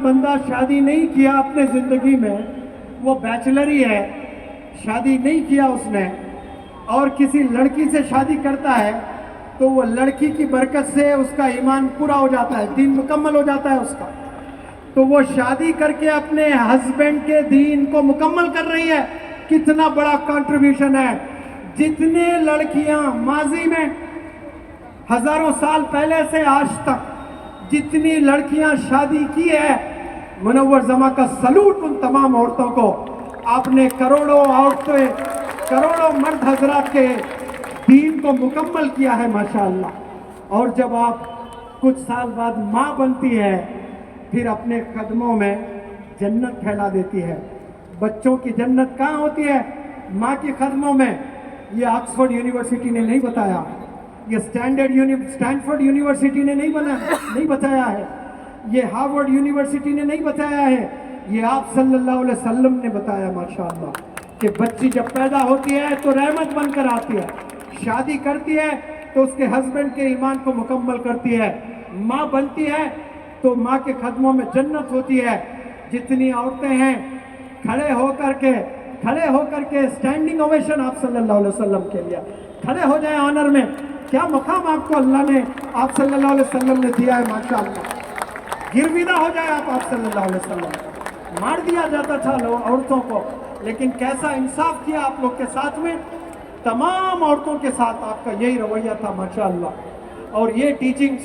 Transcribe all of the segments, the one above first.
बंदा शादी नहीं किया अपने ज़िंदगी में, वो बैचलर ही है, शादी नहीं किया उसने, और किसी लड़की से शादी करता है, तो वो लड़की की बरकत से उसका ईमान पूरा हो जाता है, दीन मुकम्मल हो जाता है उसका। तो वो शादी करके अपने हस्बैंड के दीन को मुकम्मल कर रही है। कितना बड़ा कंट्रीब्यूशन है। जितने लड़कियां माजी में हजारों साल पहले से आज तक जितनी लड़कियां शादी की है, मुनव्वर जमा का सलूट उन तमाम औरतों को। आपने करोड़ों औरतें, करोड़ों मर्द हजरात के दीन को मुकम्मल किया है माशाअल्लाह। और जब आप कुछ साल बाद माँ बनती है, फिर अपने कदमों में जन्नत फैला देती है। बच्चों की जन्नत कहाँ होती है? माँ के कदमों में। ये ऑक्सफोर्ड यूनिवर्सिटी ने नहीं बताया, ये स्टैनफोर्ड यूनिवर्सिटी ने नहीं बताया है, ये हार्वर्ड यूनिवर्सिटी ने नहीं बताया है, ये आप सल्लल्लाहु अलैहि वसल्लम ने बताया माशाअल्लाह। कि बच्ची जब पैदा होती है तो रहमत बनकर आती है, शादी करती है तो उसके हस्बैंड के ईमान को मुकम्मल करती है, माँ बनती है तो माँ के कदमों में जन्नत होती है। जितनी औरतें हैं खड़े होकर के स्टैंडिंग ओवेशन आप सल्लल्लाहु अलैहि वसल्लम के लिए, खड़े हो जाए ऑनर में। क्या मुकाम आपको अल्लाह ने, आप सल्लल्लाहु अलैहि वसल्लम ने दिया है माशाअल्लाह। गिरविदा हो जाए आप सल्लल्लाहु अलैहि वसल्लम। मार दिया जाता था लोग औरतों को, लेकिन कैसा इंसाफ किया आप लोग के साथ में, तमाम औरतों के साथ आपका यही रवैया था माशाअल्लाह। और ये टीचिंग्स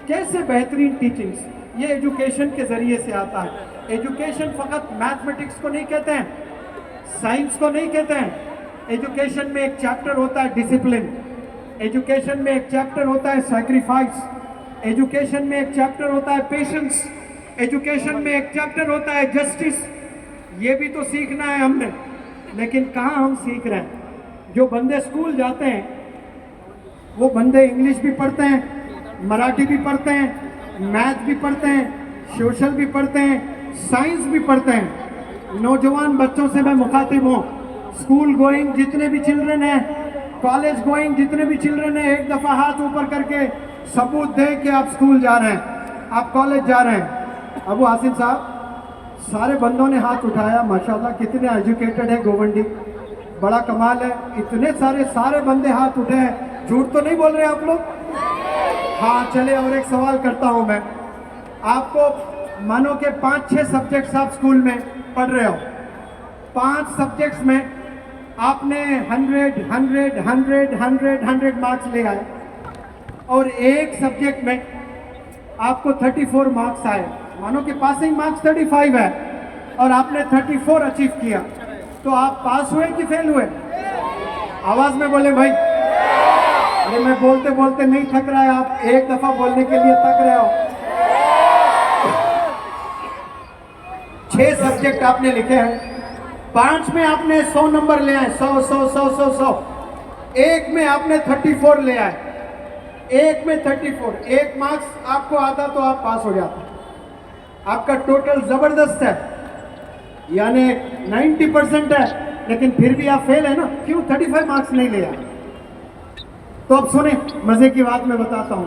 कैसे बेहतरीन टीचिंग्स, ये एजुकेशन के ज़रिए से आता है। एजुकेशन फ़कत मैथमेटिक्स को नहीं कहते हैं, साइंस को नहीं कहते हैं। एजुकेशन में एक चैप्टर होता है डिसिप्लिन, एजुकेशन में एक चैप्टर होता है सैक्रिफाइस, एजुकेशन में एक चैप्टर होता है पेशेंस, एजुकेशन में एक चैप्टर होता है जस्टिस। ये भी तो सीखना है हमने, लेकिन कहाँ हम सीख रहे हैं? जो बंदे स्कूल जाते हैं वो बंदे इंग्लिश भी पढ़ते हैं, मराठी भी पढ़ते हैं, मैथ भी पढ़ते हैं, सोशल भी पढ़ते हैं, साइंस भी पढ़ते हैं। नौजवान बच्चों से मैं मुखातिब हूँ। स्कूल गोइंग जितने भी चिल्ड्रन हैं, कॉलेज गोइंग जितने भी चिल्ड्रन हैं, एक दफ़ा हाथ ऊपर करके सबूत दें कि आप स्कूल जा रहे हैं, आप कॉलेज जा रहे हैं। अबू आसिम साहब, सारे बंदों ने हाथ उठाया माशाल्लाह। कितने एजुकेटेड है गोवंडी, बड़ा कमाल है। इतने सारे बंदे हाथ उठे हैं, झूठ तो नहीं बोल रहे आप लोग? हाँ चले, और एक सवाल करता हूँ मैं आपको। मानो के 5-6 सब्जेक्ट्स आप स्कूल में पढ़ रहे हो, 5 सब्जेक्ट्स में आपने 100 मार्क्स ले आए, और एक सब्जेक्ट में आपको 34 मार्क्स आए। मानो कि पासिंग मार्क्स 35 है और आपने 34 अचीव किया, तो आप पास हुए कि फेल हुए? आवाज में बोले भाई। अरे मैं बोलते बोलते नहीं थक रहा है, आप एक दफा बोलने के लिए थक रहे हो। 6 सब्जेक्ट आपने लिखे हैं, 5 में आपने 100 नंबर ले आए, 100। एक में आपने 34 ले आए, एक में 34, 1 मार्क्स आपको आता तो आप पास हो जाते। आपका टोटल जबरदस्त है, यानी 90% है, लेकिन फिर भी आप फेल है ना। क्यों 35 मार्क्स नहीं ले आए? तो अब सुने, मजे की बात मैं बताता हूं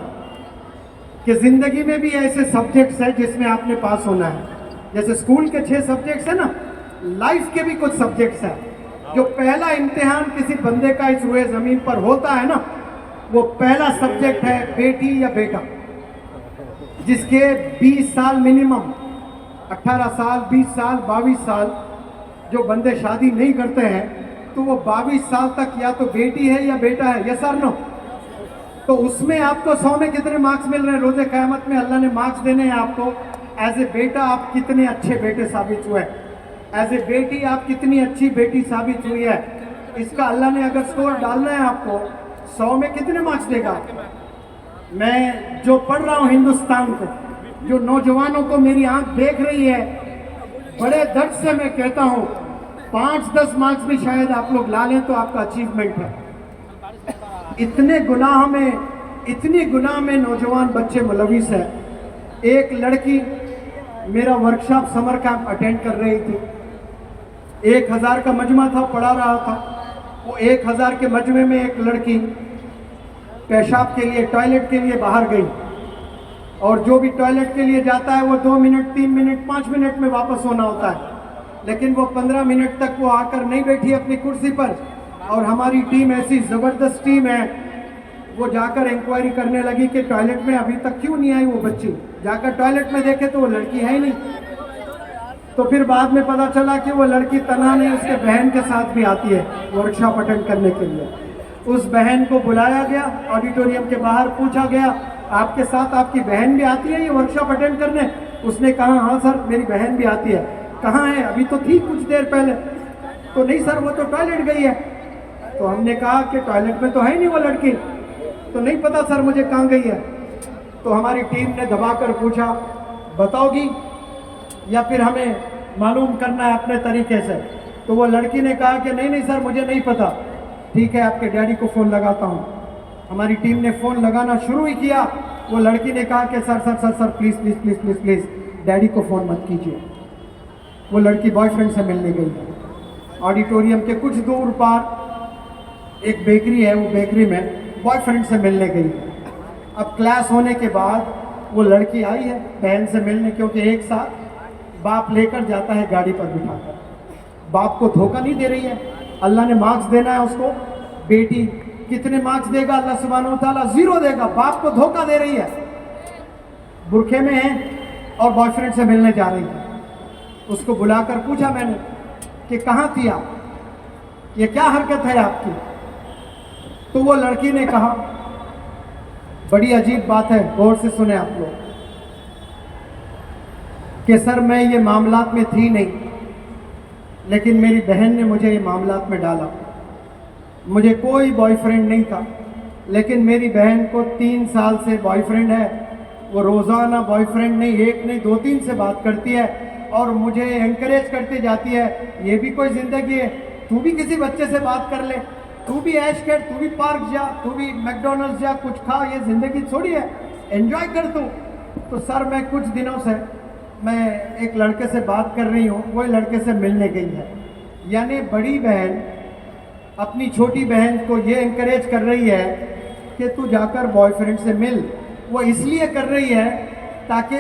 कि जिंदगी में भी ऐसे सब्जेक्ट्स हैं जिसमें आपने पास होना है। जैसे स्कूल के 6 सब्जेक्ट्स है ना, लाइफ के भी कुछ सब्जेक्ट्स हैं। जो पहला इम्तिहान किसी बंदे का इस रुए जमीन पर होता है ना, वो पहला सब्जेक्ट है बेटी या बेटा। जिसके 20 साल मिनिमम, 18 साल, 20 साल, 22 साल, जो बंदे शादी नहीं करते हैं, तो वो 22 साल तक या तो बेटी है या बेटा है, यस और नो? तो उसमें आपको 100 में कितने मार्क्स मिल रहे हैं? रोजे क़यामत में अल्लाह ने मार्क्स देने हैं आपको। एज ए बेटा आप कितने अच्छे बेटे साबित हुए, एज ए बेटी आप कितनी अच्छी बेटी साबित हुई है। इसका अल्लाह ने अगर स्कोर डालना है आपको, 100 में कितने मार्क्स देगा? मैं जो पढ़ रहा हूँ हिंदुस्तान को, जो नौजवानों को मेरी आंख देख रही है, बड़े दर्द से मैं कहता हूँ 5-10 मार्क्स भी शायद आप लोग ला लें तो आपका अचीवमेंट है। इतनी गुनाह में नौजवान बच्चे मुलविस है। एक लड़की मेरा वर्कशॉप समर कैंप अटेंड कर रही थी, 1000 का मजमा था, पढ़ा रहा था। वो 1000 के मजमे में एक लड़की पेशाब के लिए, टॉयलेट के लिए बाहर गई, और जो भी टॉयलेट के लिए जाता है वो 2 मिनट 3 मिनट 5 मिनट में वापस होना होता है, लेकिन वो 15 मिनट तक वो आकर नहीं बैठी अपनी कुर्सी पर। और हमारी टीम ऐसी ज़बरदस्त टीम है, वो जाकर इंक्वायरी करने लगी कि टॉयलेट में अभी तक क्यों नहीं आई वो बच्ची। जाकर टॉयलेट में देखे तो वो लड़की है ही नहीं। तो फिर बाद में पता चला कि वो लड़की तना नहीं, उसके बहन के साथ भी आती है वर्कशॉप अटेंड करने के लिए। उस बहन को बुलाया गया, ऑडिटोरियम के बाहर पूछा गया, आपके साथ आपकी बहन भी आती है ये वर्कशॉप अटेंड करने? उसने कहा हाँ सर मेरी बहन भी आती है। कहाँ है? अभी तो थी कुछ देर पहले। तो नहीं सर वो तो टॉयलेट गई है। तो हमने कहा कि टॉयलेट में तो है नहीं वो लड़की। तो नहीं पता सर मुझे कहाँ गई है। तो हमारी टीम ने दबाकर पूछा बताओगी या फिर हमें मालूम करना है अपने तरीके से? तो वो लड़की ने कहा कि नहीं नहीं सर मुझे नहीं पता। ठीक है आपके डैडी को फ़ोन लगाता हूँ। हमारी टीम ने फ़ोन लगाना शुरू ही किया। वो लड़की ने कहा कि sir sir sir sir please please please please please daddy को फ़ोन मत कीजिए। वो लड़की बॉयफ्रेंड से मिलने गई है। ऑडिटोरियम के कुछ दूर पार एक बेकरी है, वो बेकरी में बॉयफ्रेंड से मिलने गई है। अब क्लास होने के बाद वो लड़की आई है बहन से मिलने, क्योंकि एक साथ बाप लेकर जाता है गाड़ी पर बिठाकर। बाप को धोखा नहीं दे रही है, अल्लाह ने मार्क्स देना है उसको। बेटी कितने मार्क्स देगा अल्लाह सुब्हानहू तआला? 0 देगा। बाप को धोखा दे रही है, बुरखे में है और बॉयफ्रेंड से मिलने जा रही है। उसको बुलाकर पूछा मैंने कि कहाँ थी आप, ये क्या हरकत है आपकी? तो वो लड़की ने कहा, बड़ी अजीब बात है, गौर से सुने आप लोग, कि सर मैं ये मामलात में थी नहीं, लेकिन मेरी बहन ने मुझे ये मामलात में डाला। मुझे कोई बॉयफ्रेंड नहीं था, लेकिन मेरी बहन को 3 साल से बॉयफ्रेंड है। वो रोज़ाना बॉयफ्रेंड नहीं, एक नहीं 2-3 से बात करती है और मुझे एनकरेज करती जाती है, ये भी कोई ज़िंदगी है, तू भी किसी बच्चे से बात कर ले, तू भी ऐश कर, तू भी पार्क जा, तू भी मैकडोनल्ड्स जा, कुछ खा, ये ज़िंदगी थोड़ी है, एंजॉय कर तू। तो सर मैं कुछ दिनों से मैं एक लड़के से बात कर रही हूँ, वो लड़के से मिलने गई है। यानी बड़ी बहन अपनी छोटी बहन को ये एनकरेज कर रही है कि तू जाकर बॉयफ्रेंड से मिल। वो इसलिए कर रही है ताकि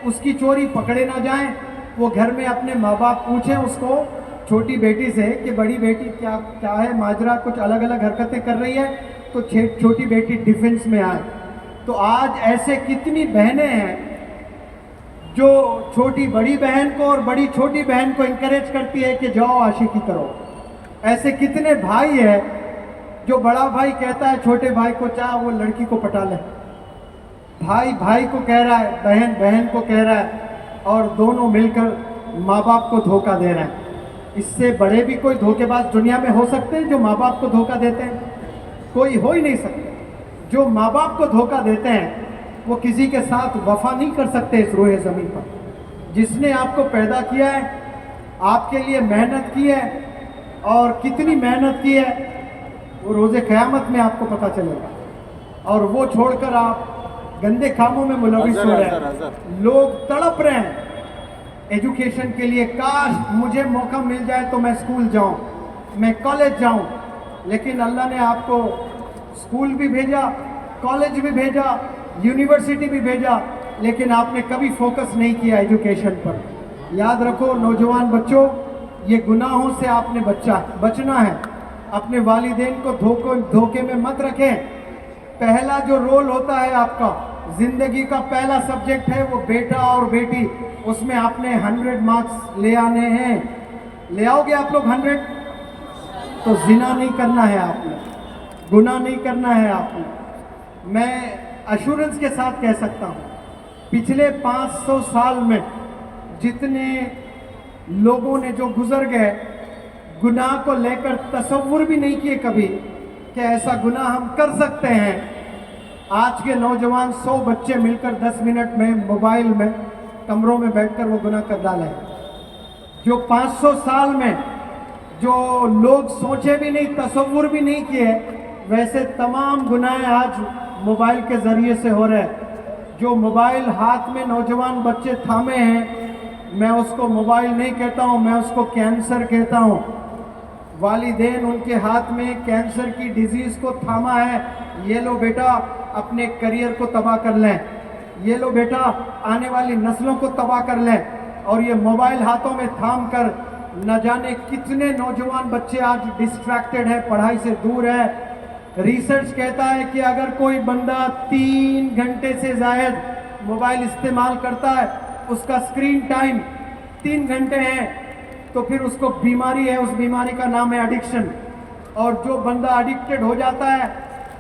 उसकी चोरी पकड़े ना जाए। वो घर में अपने माँ बाप पूछें उसको, छोटी बेटी से, कि बड़ी बेटी क्या क्या है माजरा, कुछ अलग अलग हरकतें कर रही है, तो छोटी बेटी डिफेंस में आए। तो आज ऐसे कितनी बहनें हैं जो छोटी बड़ी बहन को और बड़ी छोटी बहन को इंकरेज करती है कि जाओ आशिकी करो। ऐसे कितने भाई है जो बड़ा भाई कहता है छोटे भाई को चाह वो लड़की को पटा ले, भाई भाई को कह रहा है, बहन बहन को कह रहा है, और दोनों मिलकर माँ बाप को धोखा दे रहे हैं। इससे बड़े भी कोई धोखेबाज दुनिया में हो सकते हैं जो माँ बाप को धोखा देते हैं? कोई हो ही नहीं सकते। जो माँ बाप को धोखा देते हैं वो किसी के साथ वफा नहीं कर सकते इस रोए ज़मीन पर। जिसने आपको पैदा किया है, आपके लिए मेहनत की है, और कितनी मेहनत की है वो रोज़े क़यामत में आपको पता चलेगा। और वो छोड़कर आप गंदे कामों में मुलविस हो रहे हैं। लोग तड़प रहे हैं एजुकेशन के लिए, काश मुझे मौका मिल जाए तो मैं स्कूल जाऊं, मैं कॉलेज जाऊं। लेकिन अल्लाह ने आपको स्कूल भी भेजा, कॉलेज भी भेजा, यूनिवर्सिटी भी भेजा, लेकिन आपने कभी फोकस नहीं किया एजुकेशन पर। याद रखो नौजवान बच्चों, ये गुनाहों से आपने बचना है। अपने वालिदैन को धोखे में मत रखें। पहला जो रोल होता है आपका, जिंदगी का पहला सब्जेक्ट है वो बेटा और बेटी, उसमें आपने 100 मार्क्स ले आने हैं। ले आओगे आप लोग 100? तो जिना नहीं करना है आपने, गुनाह नहीं करना है आपने। मैं अश्योरेंस के साथ कह सकता हूँ, पिछले 500 साल में जितने लोगों ने जो गुजर गए, गुनाह को लेकर तसव्वुर भी नहीं किए कभी कि ऐसा गुनाह हम कर सकते हैं। आज के नौजवान 100 बच्चे मिलकर 10 मिनट में मोबाइल में कमरों में बैठकर वो गुनाह कर डाले। जो 500 साल में जो लोग सोचे भी नहीं, तसव्वुर भी नहीं किए, वैसे तमाम गुनाह आज मोबाइल के ज़रिए से हो रहे हैं। जो मोबाइल हाथ में नौजवान बच्चे थामे हैं, मैं उसको मोबाइल नहीं कहता हूँ, मैं उसको कैंसर कहता हूँ। वालिदैन उनके हाथ में कैंसर की डिजीज़ को थामा है, ये लो बेटा अपने करियर को तबाह कर लें, ये लो बेटा आने वाली नस्लों को तबाह कर ले। और ये मोबाइल हाथों में थाम कर न जाने कितने नौजवान बच्चे आज डिस्ट्रैक्टेड है, पढ़ाई से दूर है। रिसर्च कहता है कि अगर कोई बंदा 3 घंटे से ज़ायद मोबाइल इस्तेमाल करता है, उसका स्क्रीन टाइम 3 घंटे है, तो फिर उसको बीमारी है, उस बीमारी का नाम है एडिक्शन। और जो बंदा एडिक्टेड हो जाता है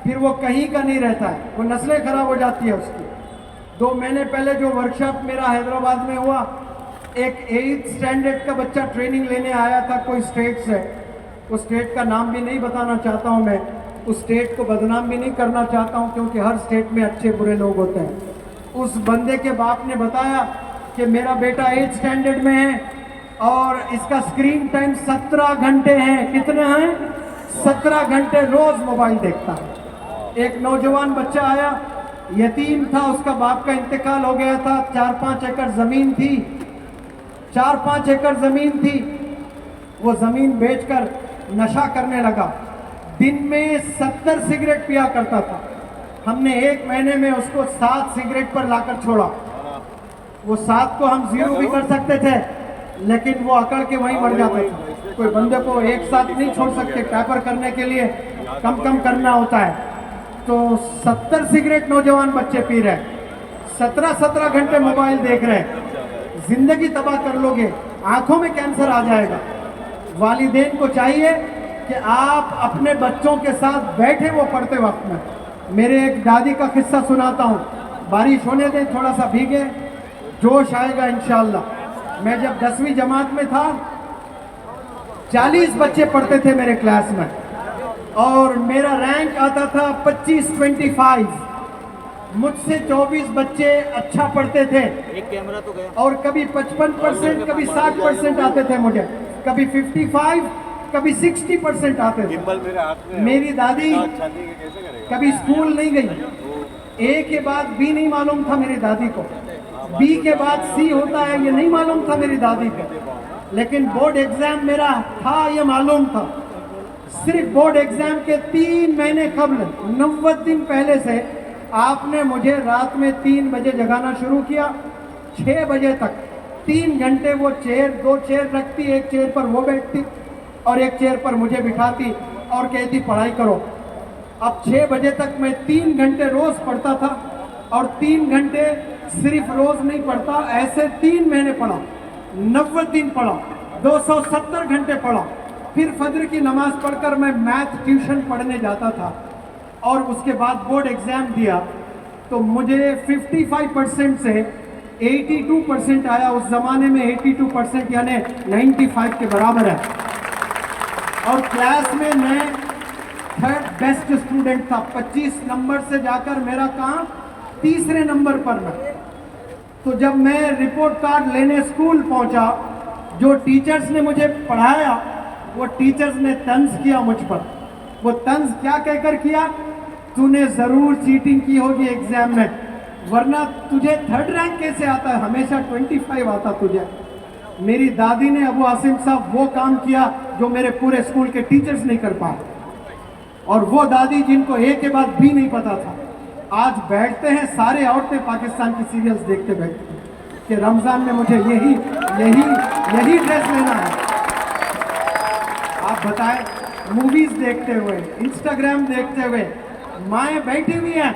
फिर वो कहीं का नहीं रहता है, वो नस्लें खराब हो जाती है उसकी। 2 महीने पहले जो वर्कशॉप मेरा हैदराबाद में हुआ, एक 8th स्टैंडर्ड का बच्चा ट्रेनिंग लेने आया था कोई स्टेट से। उस स्टेट का नाम भी नहीं बताना चाहता हूँ मैं, उस स्टेट को बदनाम भी नहीं करना चाहता हूँ, क्योंकि हर स्टेट में अच्छे बुरे लोग होते हैं। उस बंदे के बाप ने बताया कि मेरा बेटा 8th स्टैंडर्ड में है और इसका स्क्रीन टाइम 17 घंटे हैं। कितने हैं? 17 घंटे रोज मोबाइल देखता है। एक नौजवान बच्चा आया, यतीम था, उसका बाप का इंतकाल हो गया था। 4-5 एकड़ जमीन थी, 4-5 एकड़ जमीन थी। वो जमीन बेचकर नशा करने लगा। दिन में 70 सिगरेट पिया करता था। हमने 1 महीने में उसको 7 सिगरेट पर लाकर छोड़ा। वो 7 को हम 0 भी कर सकते थे, लेकिन वो अकड़ के वहीं मर जाते थे। कोई बंदे को एक साथ नहीं छोड़ सकते, टैपर करने के लिए कम कम करना होता है। तो 70 सिगरेट नौजवान बच्चे पी रहे, 17 घंटे मोबाइल देख रहे, जिंदगी तबाह कर लोगे, आंखों में कैंसर आ जाएगा। वालिदैन को चाहिए कि आप अपने बच्चों के साथ बैठे वो पढ़ते वक्त में। मेरे एक दादी का किस्सा सुनाता हूँ। बारिश होने दें, थोड़ा सा भीगे, जोश आएगा इंशाअल्लाह। मैं जब 10वीं जमात में था, 40 बच्चे पढ़ते थे मेरे क्लास में और मेरा रैंक आता था 25-25। मुझसे 24 बच्चे अच्छा पढ़ते थे। एक कैमरा तो गया। और कभी 55%, कभी 60% आते थे मुझे, कभी 55, कभी 60% आते थे। मेरे हाथ में। मेरी दादी कैसे करेगा? कभी स्कूल नहीं गई। ए के बाद बी नहीं मालूम था मेरी दादी को, बी के बाद सी होता है ये नहीं मालूम था मेरी दादी को, लेकिन बोर्ड एग्जाम मेरा था ये मालूम था। सिर्फ बोर्ड एग्जाम के 3 महीने कबल, 90 दिन पहले से आपने मुझे रात में 3 बजे जगाना शुरू किया। 6 बजे तक 3 घंटे वो चेयर, 2 चेयर रखती, एक चेयर पर वो बैठती और एक चेयर पर मुझे बिठाती और कहती पढ़ाई करो। अब 6 बजे तक मैं 3 घंटे रोज पढ़ता था और 3 घंटे सिर्फ रोज नहीं पढ़ता, ऐसे 3 महीने पढ़ा, 90 दिन पढ़ा, 270 घंटे पढ़ा। फिर फजर की नमाज पढ़कर मैं मैथ ट्यूशन पढ़ने जाता था और उसके बाद बोर्ड एग्जाम दिया तो मुझे 55% से 82% आया। उस जमाने में 82% यानी 95 के बराबर है। और क्लास में मैं 3rd बेस्ट स्टूडेंट था। 25 नंबर से जाकर मेरा काम 3रे नंबर पर मैं। तो जब मैं रिपोर्ट कार्ड लेने स्कूल पहुंचा, जो टीचर्स ने मुझे पढ़ाया वो टीचर्स ने तंज किया मुझ पर। वो तंज क्या कहकर किया? तूने जरूर चीटिंग की होगी एग्जाम में, वरना तुझे 3rd रैंक कैसे आता है, हमेशा 25 आता तुझे। मेरी दादी ने अबू आसिम साहब वो काम किया जो मेरे पूरे स्कूल के टीचर्स नहीं कर पाए। और वो दादी जिनको ए के बाद बी नहीं पता था, आज बैठते हैं सारे औरतें पाकिस्तान की सीरियल्स देखते बैठते हैं कि रमजान में मुझे यही यही यही ड्रेस लेना है। आप बताएं, मूवीज देखते हुए, इंस्टाग्राम देखते हुए माएँ बैठी हुई हैं।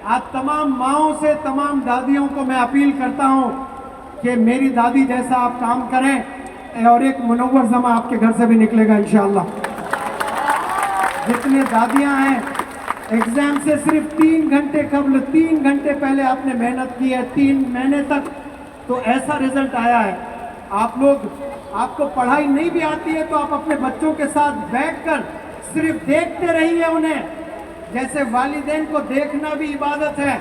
आज तमाम माओं से, तमाम दादियों को मैं अपील करता हूं कि मेरी दादी जैसा आप काम करें और एक मुनव्वर जमा आपके घर से भी निकलेगा इंशाअल्लाह। जितने दादियां हैं, एग्जाम से सिर्फ 3 घंटे कबल, 3 घंटे पहले आपने मेहनत की है, 3 महीने तक, तो ऐसा रिजल्ट आया है। आप लोग, आपको पढ़ाई नहीं भी आती है तो आप अपने बच्चों के साथ बैठकर सिर्फ देखते रहिए उन्हें। जैसे वालिदैन को देखना भी इबादत है।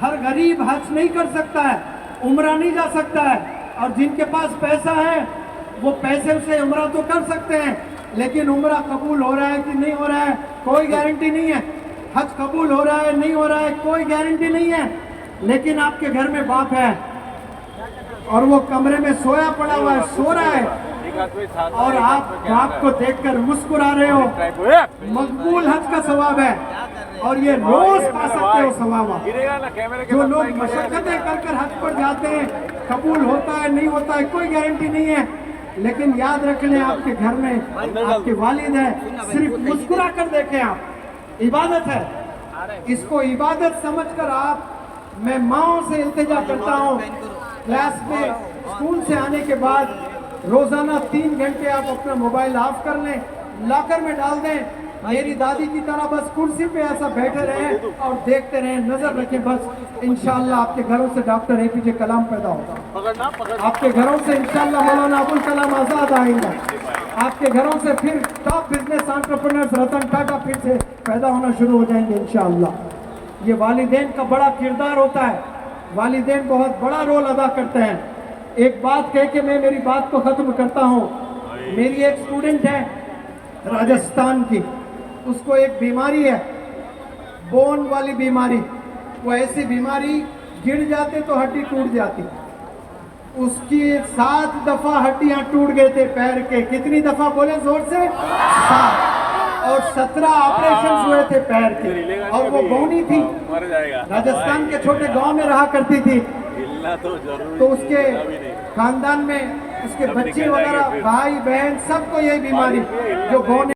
हर गरीब हज नहीं कर सकता है, उम्रा नहीं जा सकता है, और जिनके पास पैसा है वो पैसे से उम्रा तो कर सकते हैं, लेकिन उम्रा कबूल हो रहा है कि नहीं हो रहा है कोई गारंटी नहीं है। हज कबूल हो रहा है नहीं हो रहा है कोई गारंटी नहीं है। लेकिन आपके घर में बाप है और वो कमरे में सोया पड़ा हुआ है, सो रहा है, और आप बाप को देखकर मुस्कुरा रहे हो, मकबूल हज का सवाब है और ये रोज पा सकते हो सवाब आप। गिरेगा ना कैमरे के जो पास लोग माइक मशक्कतें कर हज पर जाते हैं, कबूल होता है नहीं होता है कोई गारंटी नहीं है, लेकिन याद रख लें आपके घर में आपके वालिद हैं, सिर्फ मुस्कुरा कर देखें आप, इबादत है, इसको इबादत समझकर आप, मैं माओ से इल्तिजा करता हूँ, क्लास में स्कूल से आने के बाद रोजाना 3 घंटे आप अपना मोबाइल ऑफ कर लें, लॉकर में डाल दें, मेरी दादी की तरह बस कुर्सी पे ऐसा बैठे रहें और देखते रहें, नजर रखें, बस इंशाल्लाह आपके घरों से डॉक्टर APJ कलाम पैदा होगा, आपके घरों से इंशाल्लाह मौलाना अबुल कलाम आजाद आएंगे, आपके घरों से फिर top business entrepreneurs Ratan Tata फिर से पैदा होना शुरू हो जाएंगे इंशाल्लाह। ये वालिदैन का बड़ा किरदार होता है, वालिदैन बहुत बड़ा रोल अदा करते हैं। एक बात कह के मैं मेरी बात को खत्म करता हूँ। मेरी एक स्टूडेंट है राजस्थान की, उसको एक बीमारी है, बोन वाली बीमारी, वो ऐसी बीमारी गिर जाते तो हड्डी टूट जाती, उसकी 7 दफा हड्डियां टूट गए थे पैर के, कितनी दफा बोले जोर से, 7, और 17 ऑपरेशन हुए थे पैर के, और वो बौनी थी, मर जाएगा, राजस्थान के छोटे गांव में रहा करती थी, तो उसके खानदान में उसके बच्चे वगैरह भाई बहन सबको यही बीमारी जो बौने